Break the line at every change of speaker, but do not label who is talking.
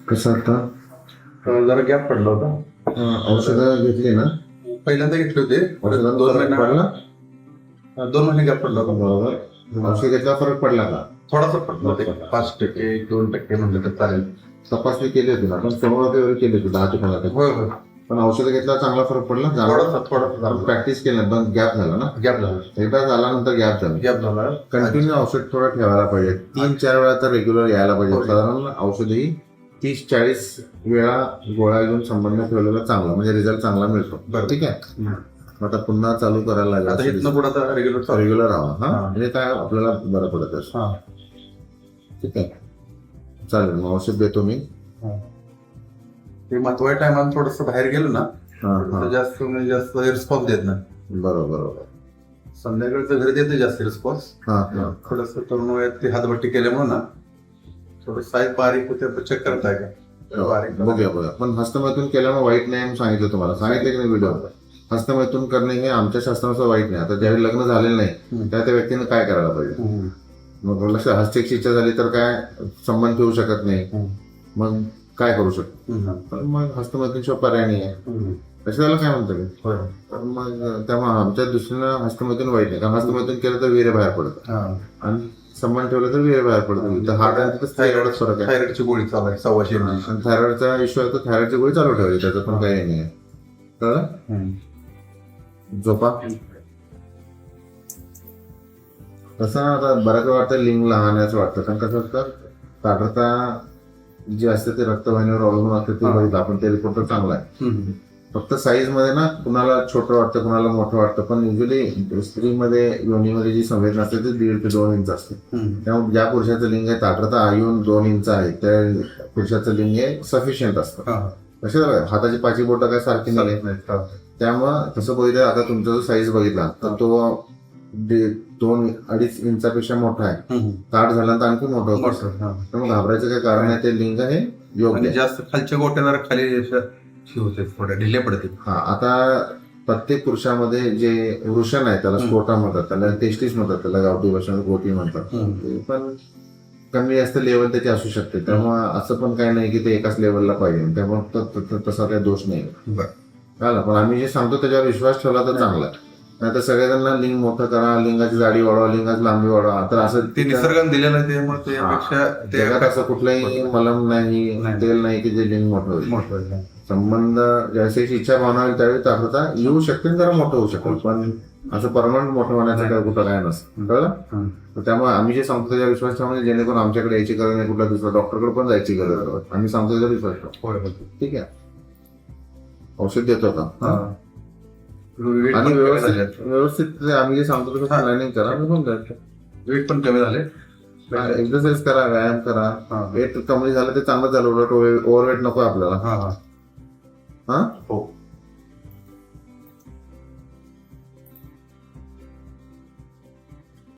कसं आता
जरा गॅप पडला होता.
औषधं घेतली ना?
पहिल्यांदा घेतले होते,
औषधांचा
दोन
फरक पडला?
महिने 2 महिने गॅप पडला होता.
बरोबर. औषध घेतला फरक पडला का?
थोडासा पडला होता, 5% 2% म्हणलं तर चालेल.
तपासणी केली होती ना? पण सोनोग्राफी वगैरे केली होती 10 ते 15
होय होय,
पण औषधं घेतल्यावर चांगला फरक पडला?
थोडासा
प्रॅक्टिस केल्यानंतर गॅप झाला ना?
गॅप झाला.
एकदा झाल्यानंतर गॅप झाला.
गॅप झाला.
कंटिन्यू औषध थोडं ठेवायला पाहिजे. 3-4 वेळा तर रेग्युलर यायला पाहिजे. साधारण औषधही 30-40 वेळा गोळ्या घेऊन संबंध ठेवलेला चांगला, म्हणजे रिझल्ट चांगला मिळतो.
बरं.
ठीक आहे. आता पुन्हा चालू करायला
आता
लागेल.
इथनं पुढे आता
रेग्युलर राहा. हा,
हा.
म्हणजे काय आपल्याला बरं पडत असं.
हा.
ठीक आहे, चालेल. मग औषध देतो मी.
ते महत्वाच्या टायमाला थोडस बाहेर गेलो ना,
हा,
जास्त म्हणजे जास्त रिस्पॉन्स देत नाही.
बरोबर.
संध्याकाळचं घरी देते जास्त रिस्पॉन्स.
हा,
थोडस तरुण वयात ती हातभट्टी केल्यामुळे ना थोडं साईज बारीक होते. चेक करताय का? बारीक
बघूया. पण हस्तमैथून केल्यानं वाईट नाही म्हणून सांगितलं तुम्हाला, सांगितलं की नाही व्हिडिओ? हस्तमैथून करणे हे आमच्या शास्त्रानुसार वाईट नाही. आता ज्यावेळी लग्न झालेलं नाही त्या व्यक्तीने काय करायला पाहिजे? मग लक्ष हस्तेची इच्छा झाली तर काय संबंध ठेवू शकत नाही, मग काय करू शकतो? पण मग हस्तमैथूनशिवाय पर्याय नाही आहे. त्याला काय म्हणतो मी? तर मग त्यामुळे आमच्या दृष्टीनं हस्तमैथून वाईट नाही, कारण हस्तमैथून केलं तर वीर्य बाहेर पडतं आणि संबंध ठेवलं तर वीर्य बाहेर पडतं. तर हार्ट आणि थायरॉइडच फरक आहे.
थायरॉइडची गोळी चालू आहे 125 mg.
आणि थायरॉइडचा इश्यू आहे तर थायरॉइडची गोळी चालू ठेवायची, त्याचं पण काही नाही आहे. कळलं? झोपा. तसं आता बऱ्याच वेळा वाटतं लिंग लहान आहे असं वाटतं, कारण कसं असतं साधारणता जे असते ते रक्तवाहिनीवर अवलंबून असते ते बघितलं आपण, ते रिपोर्ट तर चांगला आहे. फक्त साईज मध्ये ना कुणाला छोटं वाटतं कुणाला मोठं वाटतं, पण युजली स्त्रीमध्ये योनीमध्ये जी संवेदना असते ते 1.5 ते 2 इंच असते. त्यामुळे ज्या पुरुषाचं लिंग आहे ताठरता येऊन 2 इंच आहे त्या पुरुषाचं लिंग हे सफिशियंट असतं. कसे हाताची 5 बोटं काय सारखी नाही. त्यामुळं तसं बघितलं आता तुमचा जो साईज बघितला तर तो 2-2.5 इंचापेक्षा मोठा आहे. ताट झाल्यानंतर आणखी मोठं होतं. त्यामुळे घाबरायचं काही कारण नाही, ते लिंग हे योग्य.
जास्त खालच्या गोट्याला खाली होते, थोड्या ढिले पडते.
हा, आता प्रत्येक पुरुषामध्ये जे वृषण आहे त्याला स्फोटा म्हणतात, त्याला टेस्टिस म्हणतात, त्याला गावठी भाषेत गोटी म्हणतात. ते पण कमी जास्त लेवल त्याची असू शकते. त्यामुळे असं पण काही नाही की ते एकाच लेवलला पाहिजे, त्यामुळे तसा काही दोष नाही. कळलं? पण आम्ही जे सांगतो त्याच्यावर विश्वास ठेवला तर चांगला. नाही तर सगळ्यांना लिंग मोठं करा, लिंगाची जाडी वाढवा, लिंगाची लांबी वाढवा, तर असं
ते निसर्गाने दिलेलं आहे. त्यामुळे त्यापेक्षा
जगात असं कुठलंही मलम नाही, तेल नाही की जे लिंग मोठं होईल. संबंध जैसे इच्छा भावना होईल त्यावेळी ताकदता येऊ शकते, जरा मोठं होऊ शकतो, पण असं परमनंट मोठं होण्याचं काय कुठं काय नसतं. कळलं? त्यामुळे आम्ही जे सांगतो त्याच्या विश्वास ठेवा, म्हणजे जेणेकरून आमच्याकडे यायची गरज नाही, कुठल्या दुसऱ्या डॉक्टरकडे पण जायची गरज नाही. आम्ही सांगतो त्याचा विश्वास ठेवा. ठीक आहे. औषध देतो का? आणि व्यवस्थित आम्ही जे सांगतो तसं प्लॅनिंग करा,
वेट पण कमी झाले.
एक्सरसाइज करा, व्यायाम करा. वेट कमी झालं ते चांगलं झालं, उलट ओव्हरवेट नको आपल्याला.
हो.